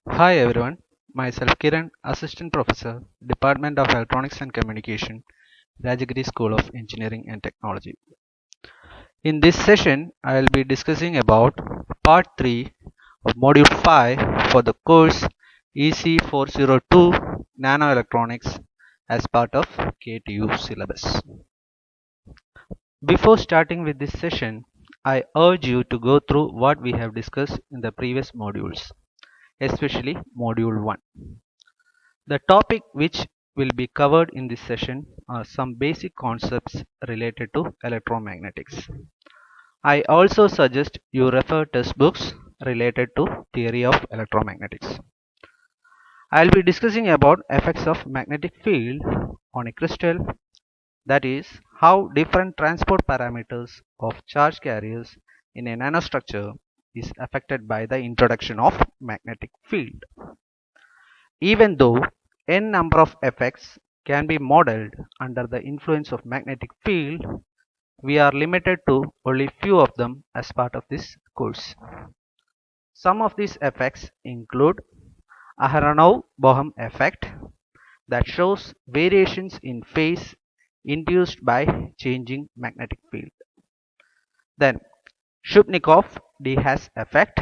Hi everyone, myself Kiran, Assistant Professor, Department of Electronics and Communication, Rajagiri School of Engineering and Technology. In this session, I will be discussing about Part 3 of Module 5 for the course EC402 Nanoelectronics as part of KTU syllabus. Before starting with this session, I urge you to go through what we have discussed in the previous modules, especially Module 1. The topic which will be covered in this session are some basic concepts related to electromagnetics. I also suggest you refer textbooks related to theory of electromagnetics. I will be discussing about effects of magnetic field on a crystal, that is, how different transport parameters of charge carriers in a nanostructure is affected by the introduction of magnetic field. Even though n number of effects can be modeled under the influence of magnetic field, we are limited to only few of them as part of this course. Some of these effects include Aharonov Bohm effect that shows variations in phase induced by changing magnetic field. Then Shubnikov-de Haas effect,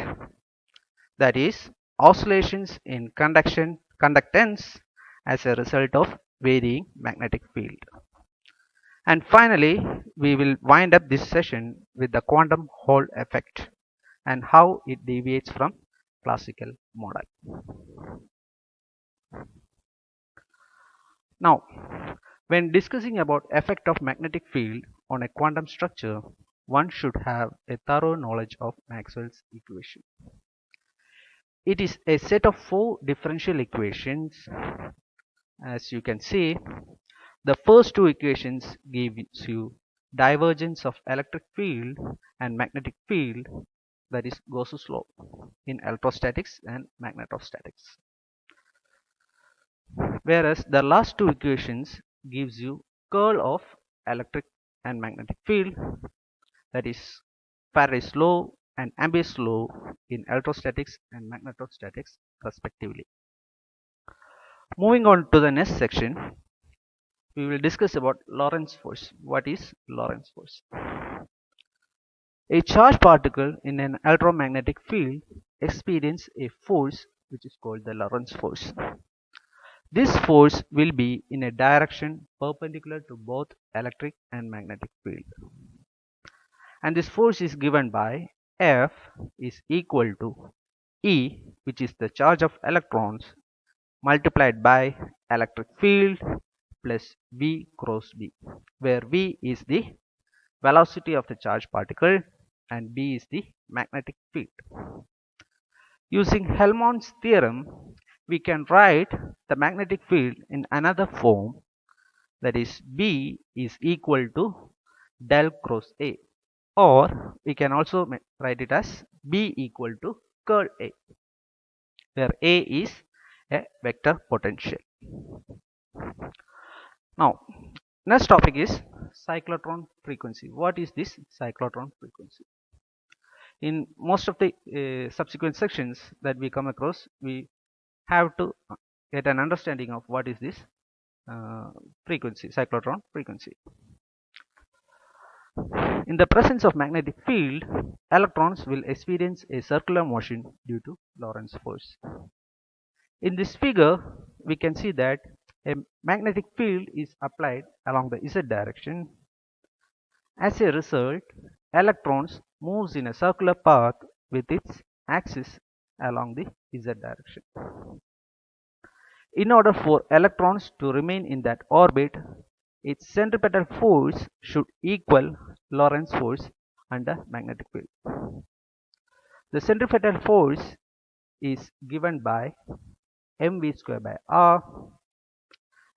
that is oscillations in conductance as a result of varying magnetic field. And finally, we will wind up this session with the quantum Hall effect and how it deviates from classical model. Now, when discussing about effect of magnetic field on a quantum structure, one should have a thorough knowledge of Maxwell's equation. It is a set of four differential equations. As you can see, the first two equations gives you divergence of electric field and magnetic field, that is Gauss's law in electrostatics and magnetostatics. Whereas the last two equations gives you curl of electric and magnetic field, that is Faraday's law and Ampere's law in electrostatics and magnetostatics respectively. Moving on to the next section, we will discuss about Lorentz force. What is Lorentz force? A charged particle in an electromagnetic field experiences a force which is called the Lorentz force. This force will be in a direction perpendicular to both electric and magnetic field. And this force is given by F is equal to E, which is the charge of electrons, multiplied by electric field plus V cross B, where V is the velocity of the charged particle and B is the magnetic field. Using Helmholtz's theorem, we can write the magnetic field in another form, that is B is equal to del cross A, or we can also write it as B equal to curl A, where A is a vector potential. Now, next topic is cyclotron frequency. What is this cyclotron frequency? In most of the subsequent sections that we come across, we have to get an understanding of what is this frequency, cyclotron frequency. In the presence of magnetic field, electrons will experience a circular motion due to Lorentz force. In this figure, we can see that a magnetic field is applied along the z direction. As a result, electrons moves in a circular path with its axis along the z direction. In order for electrons to remain in that orbit, its centripetal force should equal Lorentz force under magnetic field. The centripetal force is given by mv square by r,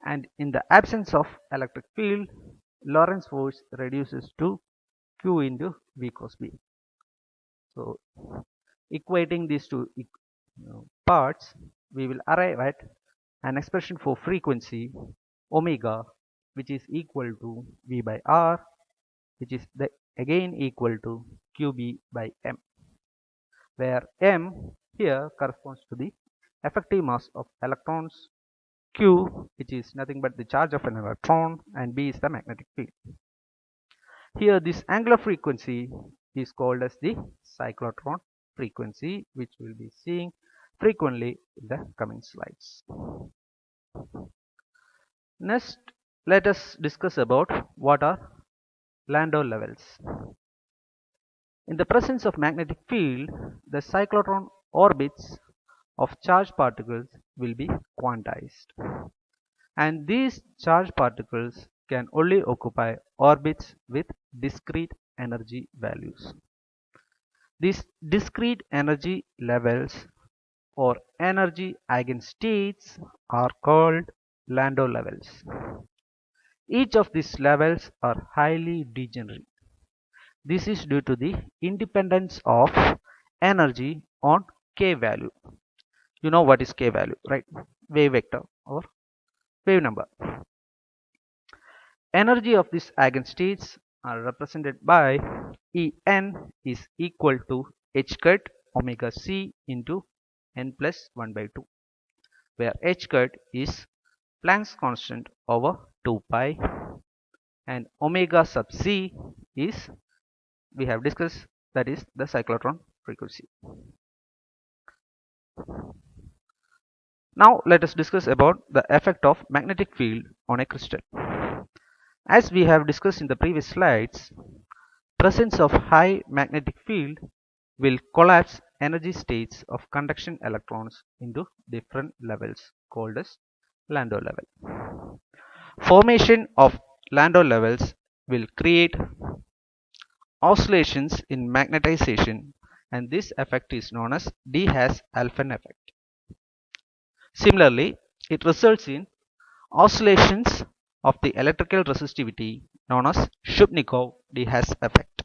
and in the absence of electric field, Lorentz force reduces to q into v cos b. So equating these two parts, we will arrive at an expression for frequency omega, which is equal to v by r, which is again equal to qb by m, where m here corresponds to the effective mass of electrons, Q, which is nothing but the charge of an electron, and B is the magnetic field. Here this angular frequency is called as the cyclotron frequency, which we'll be seeing frequently in the coming slides. Next, let us discuss about what are Landau levels. In the presence of magnetic field, the cyclotron orbits of charged particles will be quantized, and these charged particles can only occupy orbits with discrete energy values. These discrete energy levels or energy eigenstates are called Landau levels. Each of these levels are highly degenerate. This is due to the independence of energy on k value. You know what is k value, right? Wave vector or wave number. Energy of these eigenstates are represented by En is equal to h cut omega c into n plus 1 by 2, where h cut is Planck's constant over 2 pi and omega sub c is, we have discussed, that is the cyclotron frequency. Now let us discuss about the effect of magnetic field on a crystal. As we have discussed in the previous slides, presence of high magnetic field will collapse energy states of conduction electrons into different levels called as Landau level. Formation of Landau levels will create oscillations in magnetization, and this effect is known as de Haas-Alfven effect. Similarly, it results in oscillations of the electrical resistivity known as Shubnikov-de effect,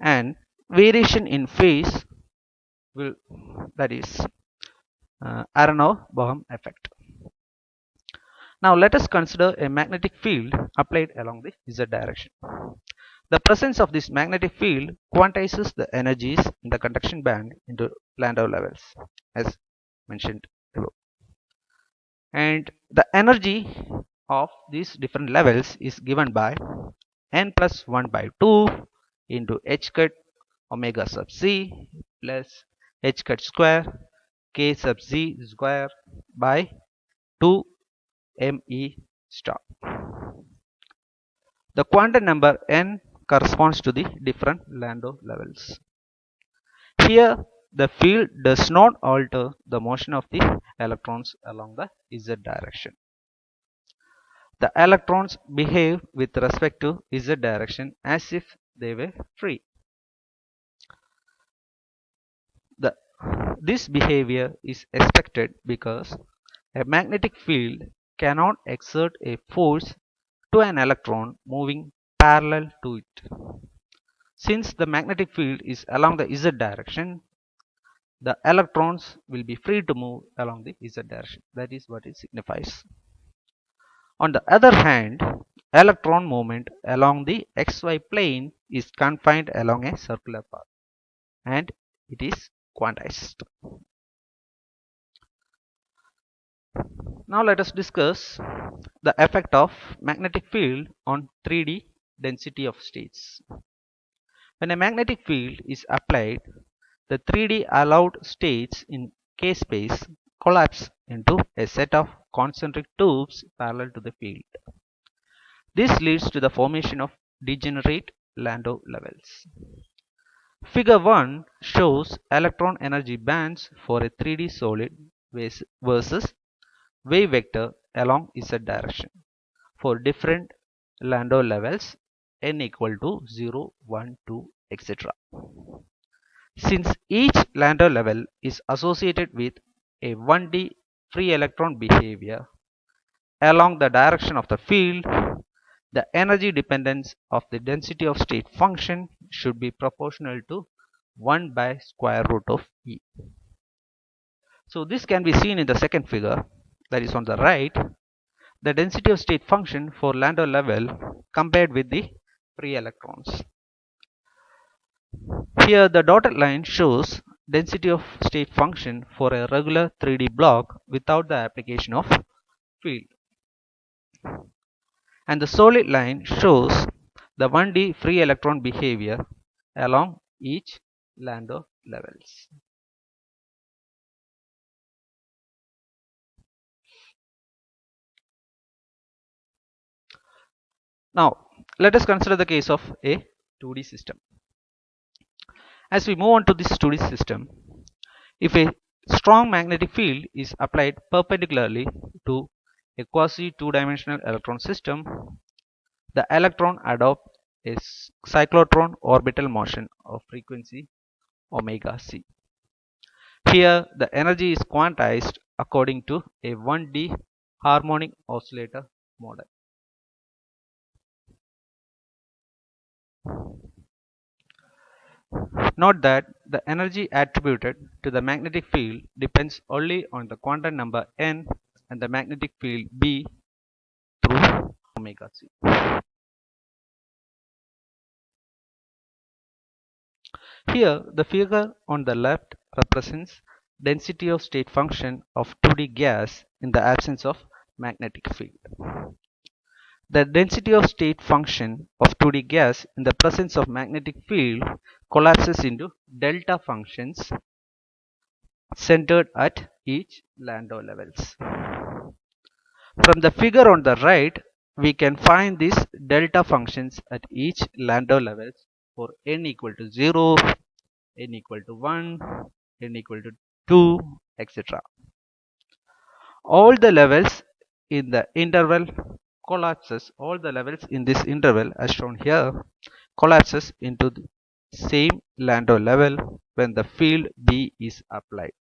and variation in phase will, that is Aharonov Bohm effect. Now let us consider a magnetic field applied along the z direction. The presence of this magnetic field quantizes the energies in the conduction band into Landau levels as mentioned below, and the energy of these different levels is given by n plus 1 by 2 into h cut omega sub c plus h cut square k sub z square by 2 me star. The quantum number n corresponds to the different Landau levels. Here the field does not alter the motion of the electrons along the z direction. The electrons behave with respect to z direction as if they were free. This behavior is expected because a magnetic field cannot exert a force to an electron moving parallel to it. Since the magnetic field is along the z direction, the electrons will be free to move along the z direction. That is what it signifies. On the other hand, electron movement along the xy plane is confined along a circular path and it is quantized. Now let us discuss the effect of magnetic field on 3D density of states. When a magnetic field is applied, the 3D allowed states in K space collapse into a set of concentric tubes parallel to the field. This leads to the formation of degenerate Landau levels. Figure 1 shows electron energy bands for a 3D solid versus wave vector along z direction for different Landau levels n equal to 0, 1, 2, etc. Since each Landau level is associated with a 1D free electron behavior along the direction of the field, the energy dependence of the density of state function should be proportional to 1 by square root of E. So this can be seen in the second figure, that is on the right, the density of state function for Landau level compared with the free electrons. Here the dotted line shows density of state function for a regular 3D block without the application of field. And the solid line shows the 1D free electron behavior along each Landau levels. Now, let us consider the case of a 2D system. As we move on to this 2D system, if a strong magnetic field is applied perpendicularly to a quasi two-dimensional electron system, the electron adopts a cyclotron orbital motion of frequency omega c. Here, the energy is quantized according to a 1D harmonic oscillator model. Note that the energy attributed to the magnetic field depends only on the quantum number n and the magnetic field B through omega c. Here, the figure on the left represents density of state function of 2D gas in the absence of magnetic field. The density of state function of 2D gas in the presence of magnetic field collapses into delta functions centered at each Landau levels. From the figure on the right, we can find these delta functions at each Landau levels for n equal to 0, n equal to 1, n equal to 2, etc. All the levels in the interval collapses, all the levels in this interval as shown here collapses into the same Landau level when the field B is applied.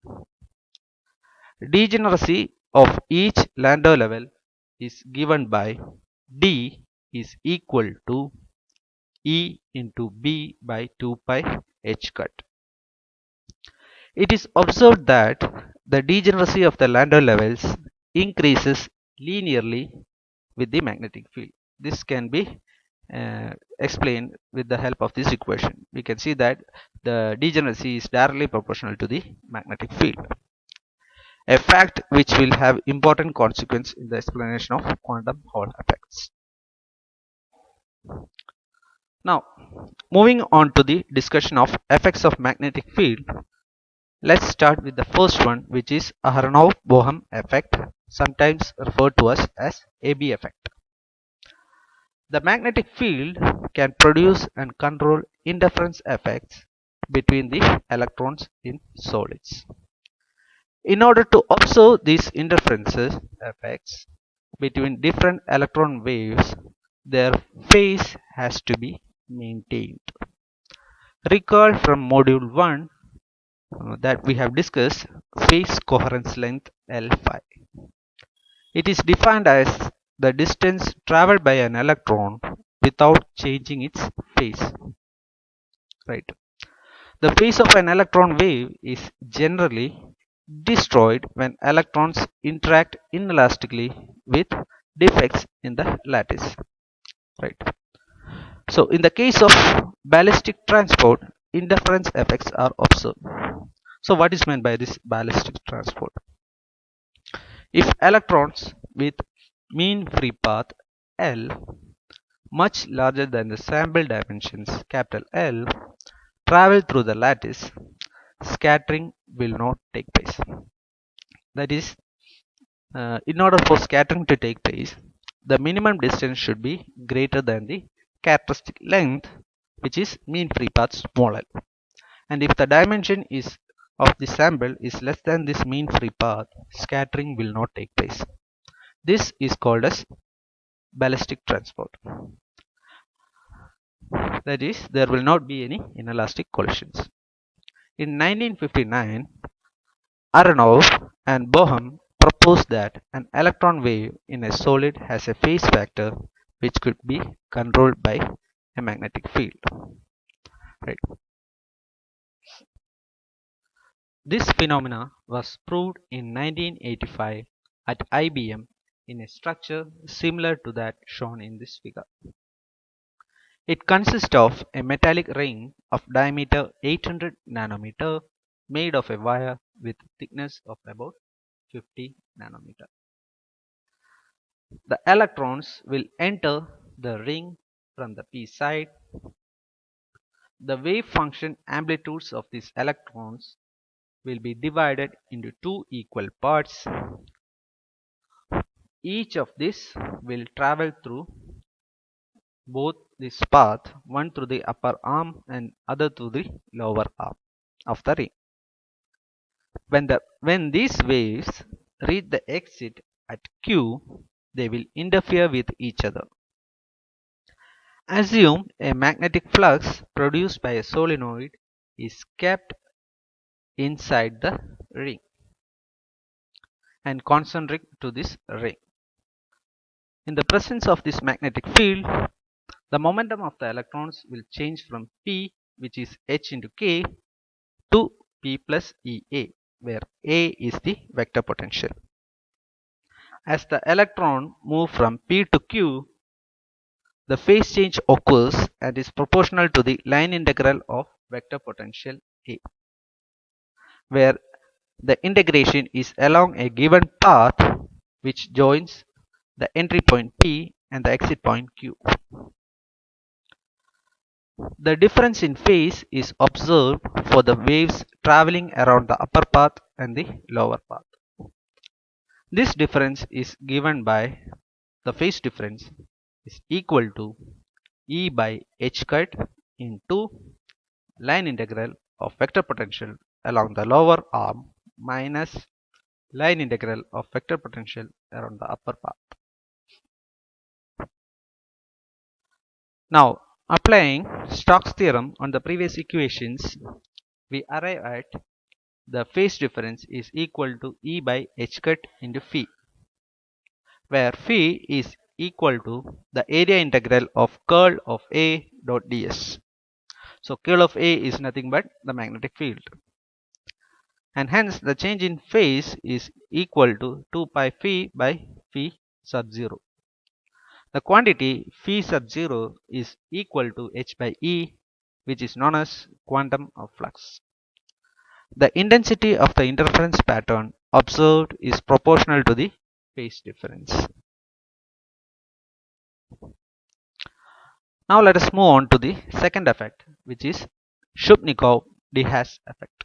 Degeneracy of each Landau level is given by D is equal to E into B by 2 pi h cut. It is observed that the degeneracy of the Landau levels increases linearly with the magnetic field. This can be explained with the help of this equation. We can see that the degeneracy is directly proportional to the magnetic field, a fact which will have important consequence in the explanation of quantum Hall effects. Now, moving on to the discussion of effects of magnetic field, let's start with the first one, which is Aharonov-Bohm effect, sometimes referred to as AB effect. The magnetic field can produce and control interference effects between the electrons in solids. In order to observe these interferences effects between different electron waves, their phase has to be maintained. Recall from module 1 that we have discussed phase coherence length L5. It is defined as the distance traveled by an electron without changing its phase. Right. The phase of an electron wave is generally destroyed when electrons interact inelastically with defects in the lattice. Right. So in the case of ballistic transport, interference effects are observed. So what is meant by this ballistic transport? If electrons with mean free path L much larger than the sample dimensions capital L travel through the lattice, scattering will not take place. That is, in order for scattering to take place, the minimum distance should be greater than the characteristic length, which is mean free path small l. And if the dimension is of the sample is less than this mean free path, scattering will not take place. This is called as ballistic transport. That is, there will not be any inelastic collisions. In 1959, Aharonov and Bohm proposed that an electron wave in a solid has a phase factor which could be controlled by a magnetic field. Right. This phenomena was proved in 1985 at IBM in a structure similar to that shown in this figure. It consists of a metallic ring of diameter 800 nanometer made of a wire with thickness of about 50 nanometer. The electrons will enter the ring from the p side. The wave function amplitudes of these electrons will be divided into two equal parts. Each of these will travel through both this path, one through the upper arm and other through the lower arm of the ring. When these waves reach the exit at Q, they will interfere with each other. Assume a magnetic flux produced by a solenoid is kept inside the ring and concentric to this ring. In the presence of this magnetic field, the momentum of the electrons will change from P, which is h into k, to P plus Ea, where A is the vector potential. As the electron moves from P to Q, the phase change occurs and is proportional to the line integral of vector potential A, where the integration is along a given path which joins the entry point P and the exit point Q. The difference in phase is observed for the waves traveling around the upper path and the lower path. This difference is given by the phase difference is equal to E by h cut into line integral of vector potential along the lower arm minus line integral of vector potential around the upper path. Now, applying Stokes' theorem on the previous equations, we arrive at the phase difference is equal to E by h cut into phi, where phi is equal to the area integral of curl of A dot ds. So curl of A is nothing but the magnetic field, and hence the change in phase is equal to 2 pi phi by phi sub 0. The quantity phi sub 0 is equal to h by E, which is known as quantum of flux. The intensity of the interference pattern observed is proportional to the phase difference. Now let us move on to the second effect, which is Shubnikov-de Haas effect.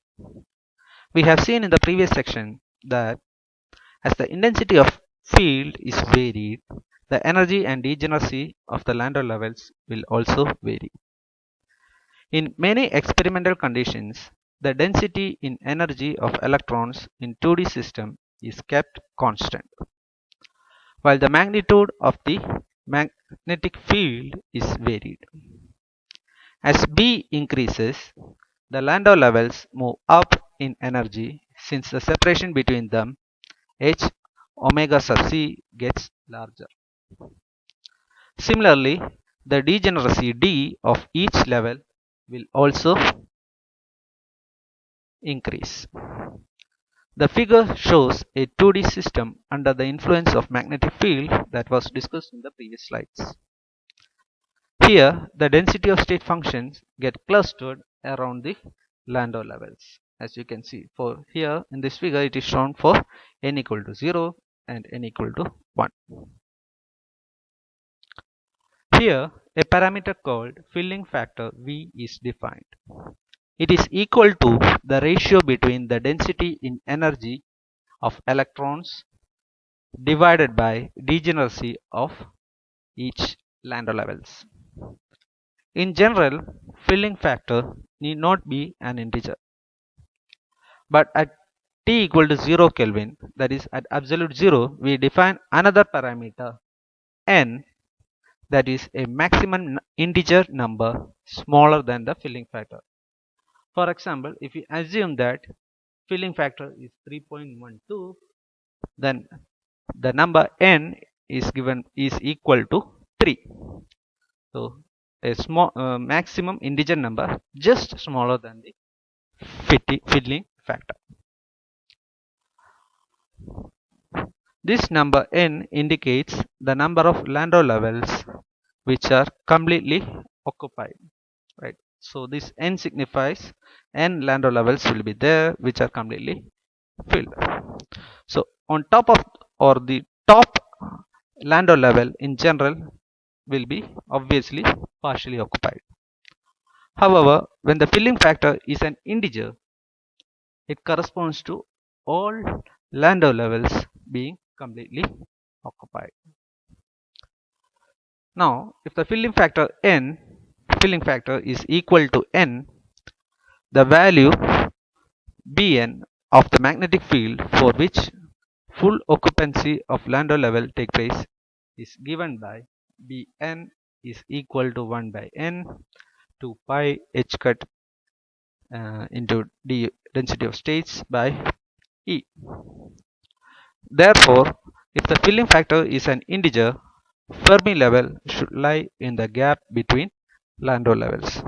We have seen in the previous section that as the intensity of field is varied, the energy and degeneracy of the Landau levels will also vary. In many experimental conditions, the density in energy of electrons in 2D system is kept constant, while the magnitude of the magnetic field is varied. As B increases, the Landau levels move up in energy since the separation between them, h omega sub c, gets larger. Similarly, the degeneracy d of each level will also increase. The figure shows a 2D system under the influence of magnetic field that was discussed in the previous slides. Here, the density of state functions get clustered around the Landau levels. As you can see, for here in this figure, it is shown for n equal to 0 and n equal to 1. Here, a parameter called filling factor V is defined. It is equal to the ratio between the density in energy of electrons divided by degeneracy of each Landau levels. In general, filling factor need not be an integer, but at T equal to 0 Kelvin, that is at absolute 0, we define another parameter n, that is a maximum integer number smaller than the filling factor. For example, if we assume that filling factor is 3.12, then the number n is equal to 3. So a small maximum integer number just smaller than the filling factor. This number n indicates the number of Landau levels which are completely occupied, right? So this n signifies n Landau levels will be there which are completely filled. So on top of, or the top Landau level in general will be obviously partially occupied. However, when the filling factor is an integer, it corresponds to all Landau levels being completely occupied. Now, if the filling factor is equal to n, the value Bn of the magnetic field for which full occupancy of Landau level take place is given by Bn is equal to 1 by n 2 pi h cut into d density of states by E. Therefore, if the filling factor is an integer, Fermi level should lie in the gap between Landau levels.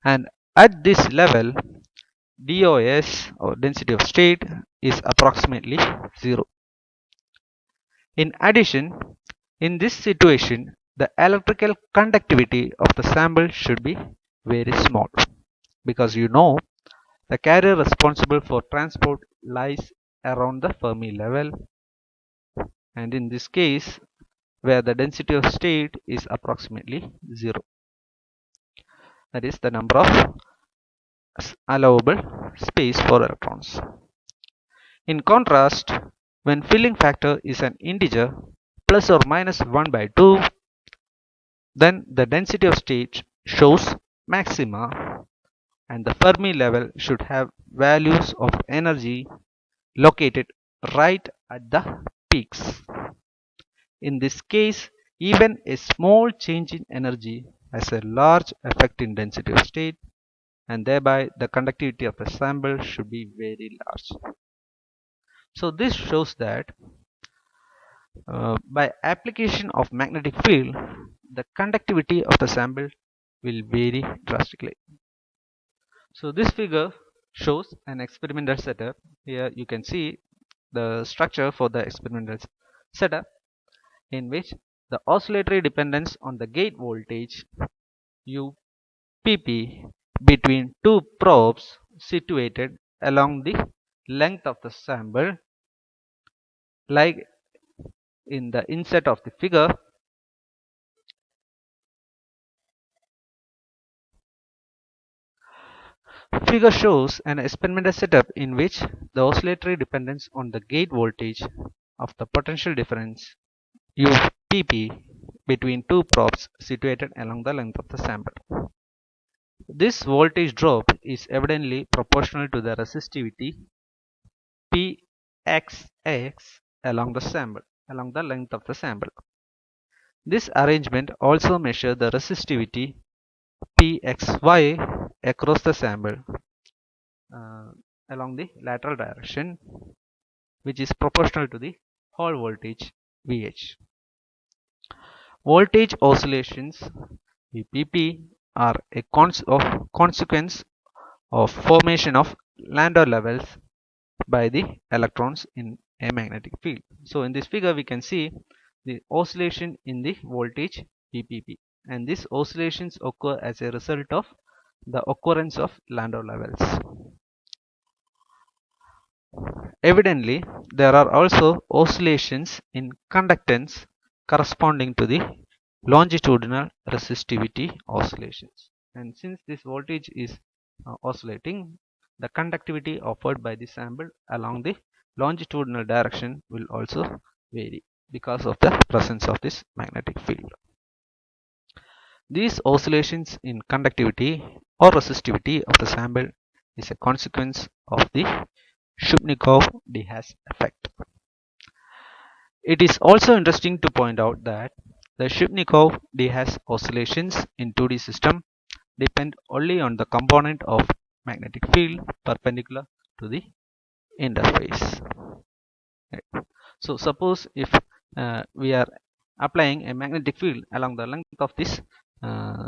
And at this level, DOS or density of state is approximately 0. In addition, in this situation, the electrical conductivity of the sample should be very small, because you know the carrier responsible for transport lies around the Fermi level, and in this case where the density of state is approximately 0, that is the number of allowable space for electrons. In contrast, when filling factor is an integer plus or minus 1 by 2, then the density of state shows maxima, and the Fermi level should have values of energy located right at the peaks. In this case, even a small change in energy has a large effect in density of state, and thereby the conductivity of the sample should be very large. So this shows that by application of magnetic field, the conductivity of the sample will vary drastically. So this figure shows an experimental setup. Here you can see the structure for the experimental setup, in which the oscillatory dependence on the gate voltage UPP between two probes situated along the length of the sample, like in the inset of the figure. Figure shows an experimental setup in which the oscillatory dependence on the gate voltage of the potential difference UPP between two probes situated along the length of the sample. This voltage drop is evidently proportional to the resistivity Pxx along the length of the sample. This arrangement also measures the resistivity Pxy across the sample along the lateral direction, which is proportional to the Hall voltage Vh. Voltage oscillations VPP are a consequence of formation of Landau levels by the electrons in a magnetic field. So in this figure we can see the oscillation in the voltage VPP, and these oscillations occur as a result of the occurrence of Landau levels. Evidently, there are also oscillations in conductance corresponding to the longitudinal resistivity oscillations, and since this voltage is oscillating, the conductivity offered by the sample along the longitudinal direction will also vary because of the presence of this magnetic field. These oscillations in conductivity or resistivity of the sample is a consequence of the Shubnikov-de Haas effect. It is also interesting to point out that the Shubnikov-de Haas oscillations in 2D system depend only on the component of magnetic field perpendicular to the interface. Right. So suppose if we are applying a magnetic field along the length of this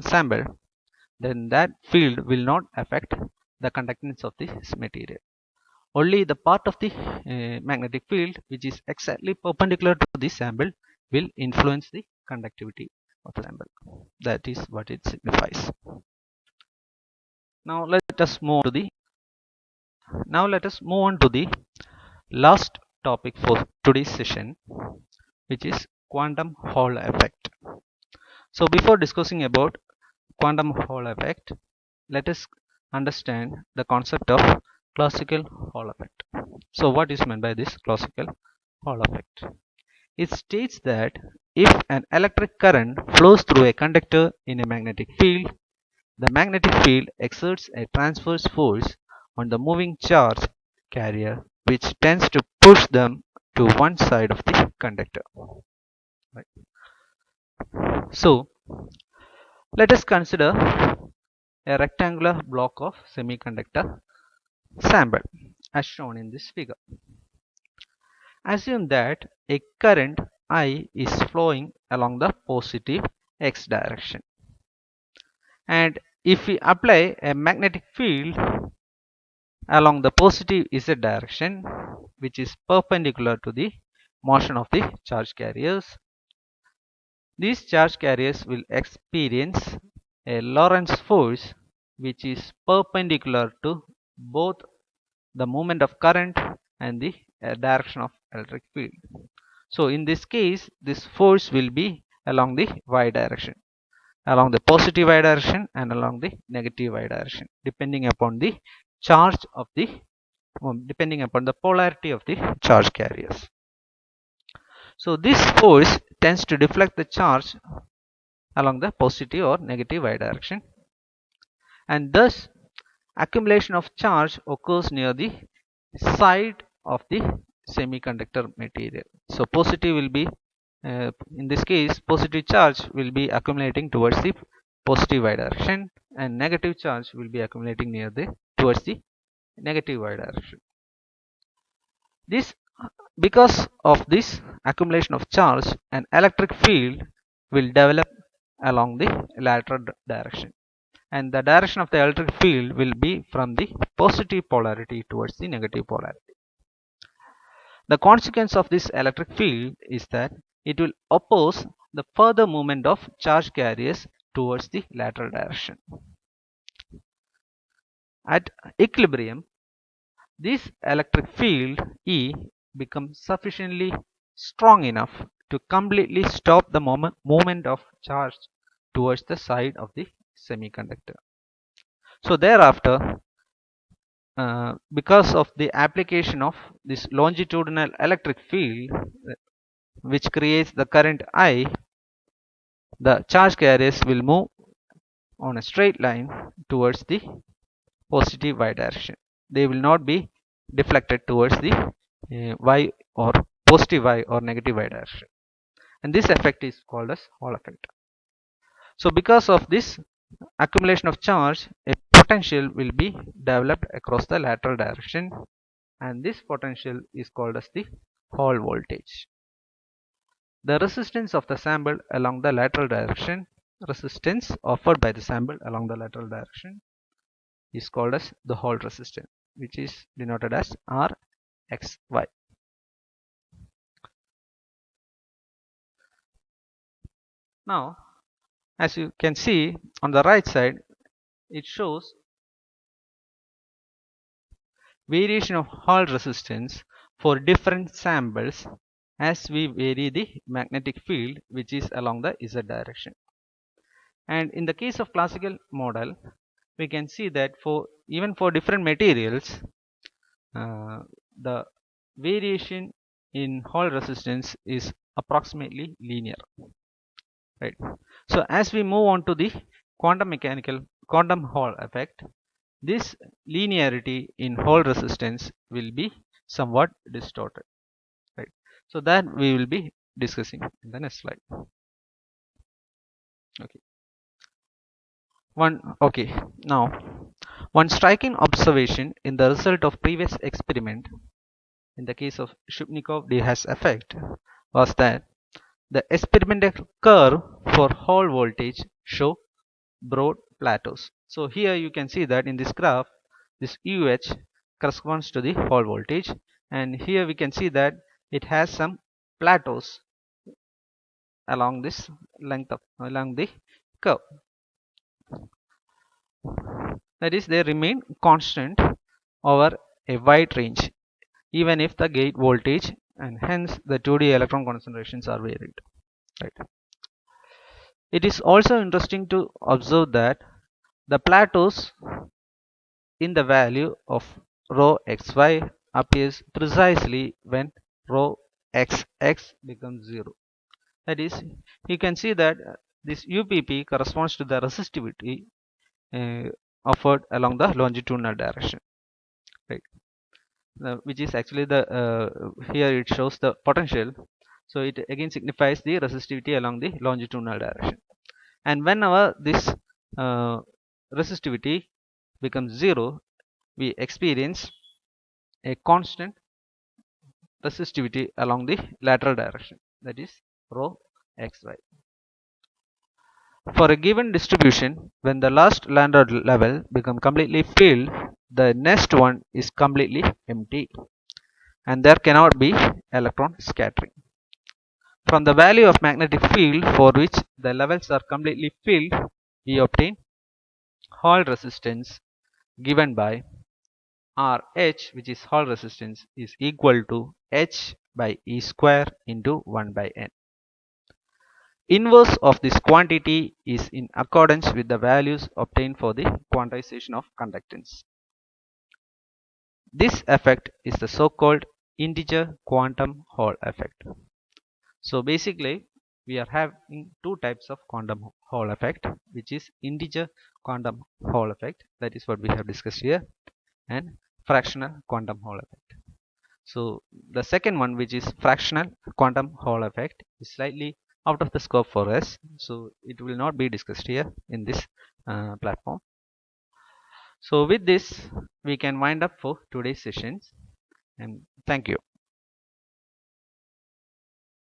sample, then that field will not affect the conductance of this material. Only the part of the magnetic field which is exactly perpendicular to this sample will influence the conductivity of the sample. That is what it signifies. Now let us move to the last topic for today's session, which is quantum Hall effect. So before discussing about quantum Hall effect, let us understand the concept of classical Hall effect. So what is meant by this classical Hall effect? It states that if an electric current flows through a conductor in a magnetic field, the magnetic field exerts a transverse force on the moving charge carrier, which tends to push them to one side of the conductor. Right. So let us consider a rectangular block of semiconductor sample as shown in this figure. Assume that a current I is flowing along the positive x direction, and if we apply a magnetic field along the positive z direction, which is perpendicular to the motion of the charge carriers, these charge carriers will experience a Lorentz force which is perpendicular to both the movement of current and the direction of electric field. So in this case, this force will be along the y direction, along the positive y direction and along the negative y direction, depending upon the charge of the depending upon the polarity of the charge carriers. So this force tends to deflect the charge along the positive or negative y direction, and thus accumulation of charge occurs near the side of the semiconductor material. So positive will be in this case positive charge will be accumulating towards the positive y direction, and negative charge will be accumulating towards the negative y direction. This Because of this accumulation of charge, an electric field will develop along the lateral direction, and the direction of the electric field will be from the positive polarity towards the negative polarity. The consequence of this electric field is that it will oppose the further movement of charge carriers towards the lateral direction. At equilibrium, this electric field E becomes sufficiently strong enough to completely stop the movement of charge towards the side of the semiconductor. So thereafter, because of the application of this longitudinal electric field, which creates the current I, the charge carriers will move on a straight line towards the positive y direction. They will not be deflected towards the y or positive y or negative y direction, and this effect is called as Hall effect. So because of this accumulation of charge, a potential will be developed across the lateral direction, and this potential is called as the Hall voltage. The resistance of the sample along the lateral direction, resistance offered by the sample along the lateral direction, is called as the Hall resistance, which is denoted as Rxy. Now, as you can see on the right side, it shows variation of Hall resistance for different samples as we vary the magnetic field which is along the z direction. And in the case of classical model, we can see that even for different materials, the variation in Hall resistance is approximately linear, right? So as we move on to the quantum Hall effect, this linearity in Hall resistance will be somewhat distorted, right? So that we will be discussing in the next slide. Now one striking observation in the result of previous experiment in the case of Shubnikov-de Haas effect was that the experimental curve for Hall voltage show broad plateaus. So here you can see that in this graph, this UH corresponds to the Hall voltage, and here we can see that it has some plateaus along this length along the curve. That is, they remain constant over a wide range even if the gate voltage and hence the 2D electron concentrations are varied. Right. It is also interesting to observe that the plateaus in the value of rho xy appears precisely when rho xx becomes 0. That is, you can see that this UPP corresponds to the resistivity offered along the longitudinal direction, right? Which is actually the here it shows the potential, so it again signifies the resistivity along the longitudinal direction. And whenever this uh, resistivity becomes 0, we experience a constant resistivity along the lateral direction, that is rho xy. For a given distribution, when the last lambda level becomes completely filled, the next one is completely empty and there cannot be electron scattering. From the value of magnetic field for which the levels are completely filled, we obtain Hall resistance given by RH, which is Hall resistance, is equal to H by E square into 1 by N. Inverse of this quantity is in accordance with the values obtained for the quantization of conductance. This effect is the so-called integer quantum Hall effect. So basically, we are having two types of quantum Hall effect, which is integer quantum Hall effect, that is what we have discussed here, and fractional quantum Hall effect. So the second one, which is fractional quantum Hall effect, is slightly out of the scope for us, so it will not be discussed here in this platform. So with this, we can wind up for today's sessions, and thank you.